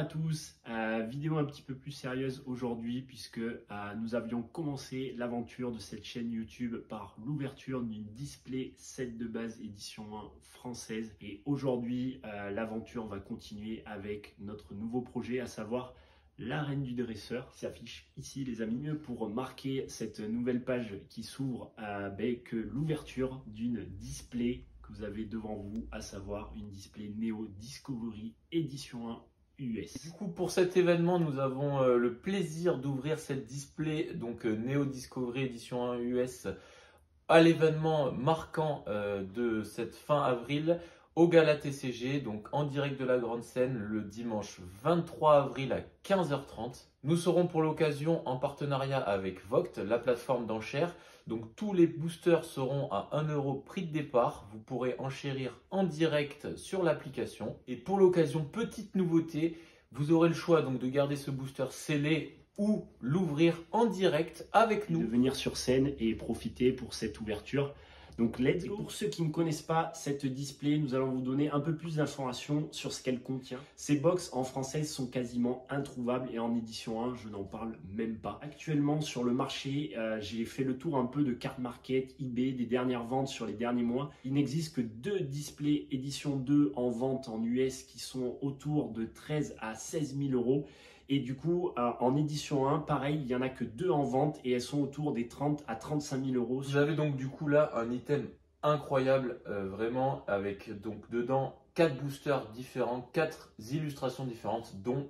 tous, vidéo un petit peu plus sérieuse aujourd'hui puisque nous avions commencé l'aventure de cette chaîne YouTube par l'ouverture d'une display set de base édition 1 française et aujourd'hui l'aventure va continuer avec notre nouveau projet, à savoir l'arène du dresseur, qui s'affiche ici les amis, pour marquer cette nouvelle page qui s'ouvre que l'ouverture d'une display que vous avez devant vous, à savoir une display Neo Discovery édition 1 US. Du coup, pour cet événement, nous avons le plaisir d'ouvrir cette display, donc Neo Discovery édition 1 US, à l'événement marquant de cette fin avril au Gala TCG, donc en direct de la grande scène le dimanche 23 avril à 15h30. Nous serons pour l'occasion en partenariat avec Vogt, la plateforme d'enchères. Donc tous les boosters seront à 1 € prix de départ. Vous pourrez enchérir en direct sur l'application. Et pour l'occasion, petite nouveauté, vous aurez le choix donc de garder ce booster scellé ou l'ouvrir en direct avec nous. De venir sur scène et profiter pour cette ouverture. Donc let's go. Pour ceux qui ne connaissent pas cette display, nous allons vous donner un peu plus d'informations sur ce qu'elle contient. Ces box en français sont quasiment introuvables et en édition 1, je n'en parle même pas. Actuellement sur le marché, j'ai fait le tour un peu de Card Market, eBay, des dernières ventes sur les derniers mois. Il n'existe que 2 displays édition 2 en vente en US qui sont autour de 13 à 16 000 €. Et du coup, en édition 1, pareil, il n'y en a que 2 en vente et elles sont autour des 30 à 35 000 €. Vous avez donc du coup là un item incroyable, vraiment, avec donc dedans 4 boosters différents, 4 illustrations différentes, dont,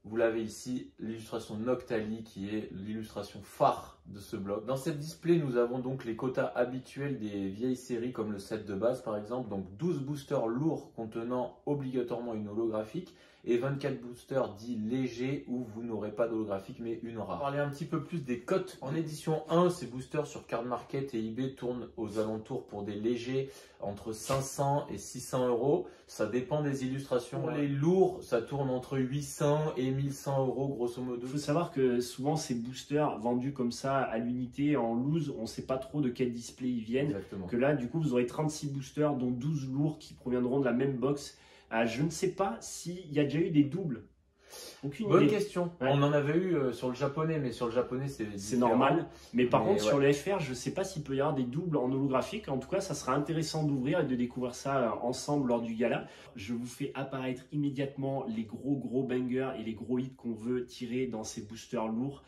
vous l'avez ici, l'illustration Noctali qui est l'illustration phare de ce bloc. Dans cette display, nous avons donc les quotas habituels des vieilles séries comme le set de base par exemple, donc 12 boosters lourds contenant obligatoirement une holographique et 24 boosters dits légers où vous n'aurez pas d'holographique mais une rare. On va parler un petit peu plus des cotes. En édition 1, ces boosters sur Card Market et eBay tournent aux alentours pour des légers entre 500 et 600 €. Ça dépend des illustrations. Pour les lourds, ça tourne entre 800 et 1100 € grosso modo. Il faut savoir que souvent ces boosters vendus comme ça à l'unité en loose, on ne sait pas trop de quel display ils viennent. Exactement. Que là, du coup, vous aurez 36 boosters dont 12 lourds qui proviendront de la même box. Je ne sais pas s'il y a déjà eu des doubles. Aucune Bonne idée. question. Ouais. On en avait eu sur le japonais, mais sur le japonais c'est normal. Mais par contre, ouais, sur le FR, je ne sais pas s'il peut y avoir des doubles en holographique. En tout cas, ça sera intéressant d'ouvrir et de découvrir ça ensemble lors du gala. Je vous fais apparaître immédiatement les gros bangers et les gros hits qu'on veut tirer dans ces boosters lourds.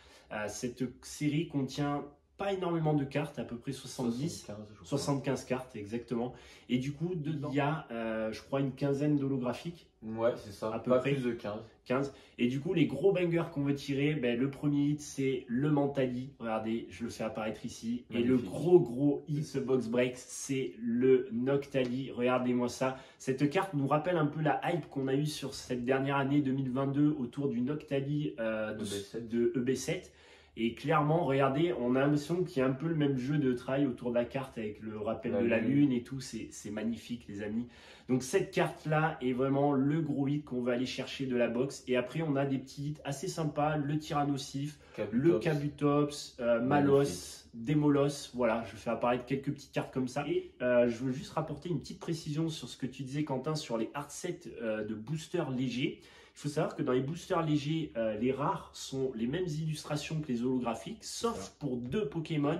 Cette série contient pas énormément de cartes, à peu près 75 cartes exactement. Et du coup, il y a, je crois, une quinzaine d'holographiques. Ouais, c'est ça, à peu pas près. plus de 15. Et du coup, les gros bangers qu'on veut tirer, le premier hit, c'est le Mentali. Regardez, je le fais apparaître ici. Magnifique. Et le gros hit, ce box break, c'est le Noctali. Regardez-moi ça. Cette carte nous rappelle un peu la hype qu'on a eue sur cette dernière année 2022 autour du Noctali de EB7. Et clairement, regardez, on a l'impression qu'il y a un peu le même jeu de travail autour de la carte avec le rappel de la lune et tout. C'est magnifique, les amis. Donc, cette carte-là est vraiment le gros hit qu'on va aller chercher de la box. Et après, on a des petits hits assez sympas. Le Tyrannosif, le Kabutops, Malos, Demolos. Voilà, je fais apparaître quelques petites cartes comme ça. Et je veux juste rapporter une petite précision sur ce que tu disais, Quentin, sur les hard sets de boosters légers. Il faut savoir que dans les boosters légers, les rares sont les mêmes illustrations que les holographiques, sauf pour 2 Pokémon,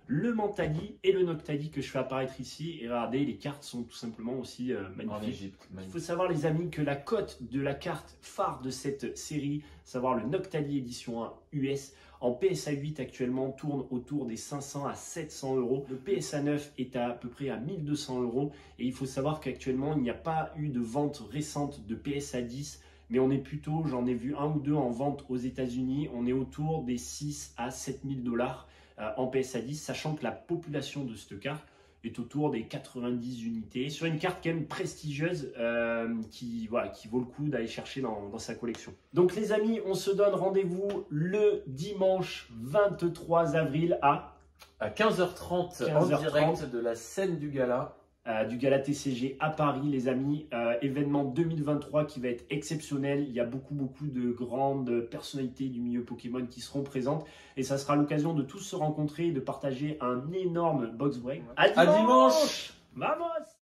le Mentali et le Noctali que je fais apparaître ici. Et regardez, les cartes sont tout simplement aussi magnifiques. Il faut savoir, les amis, que la cote de la carte phare de cette série, savoir le Noctali édition 1 US, en PSA 8 actuellement tourne autour des 500 à 700 €. Le PSA 9 est à peu près à 1200 €. Et il faut savoir qu'actuellement, il n'y a pas eu de vente récente de PSA 10. Mais on est plutôt, j'en ai vu 1 ou 2 en vente aux États-Unis, on est autour des 6 à 7 000 $ en PSA 10, sachant que la population de cette carte est autour des 90 unités. Sur une carte quand même prestigieuse qui vaut le coup d'aller chercher dans sa collection. Donc les amis, on se donne rendez-vous le dimanche 23 avril à 15h30 en direct de la scène du gala. Du Gala TCG à Paris, les amis. Événement 2023 qui va être exceptionnel. Il y a beaucoup de grandes personnalités du milieu Pokémon qui seront présentes. Et ça sera l'occasion de tous se rencontrer et de partager un énorme box break. À dimanche. Vamos!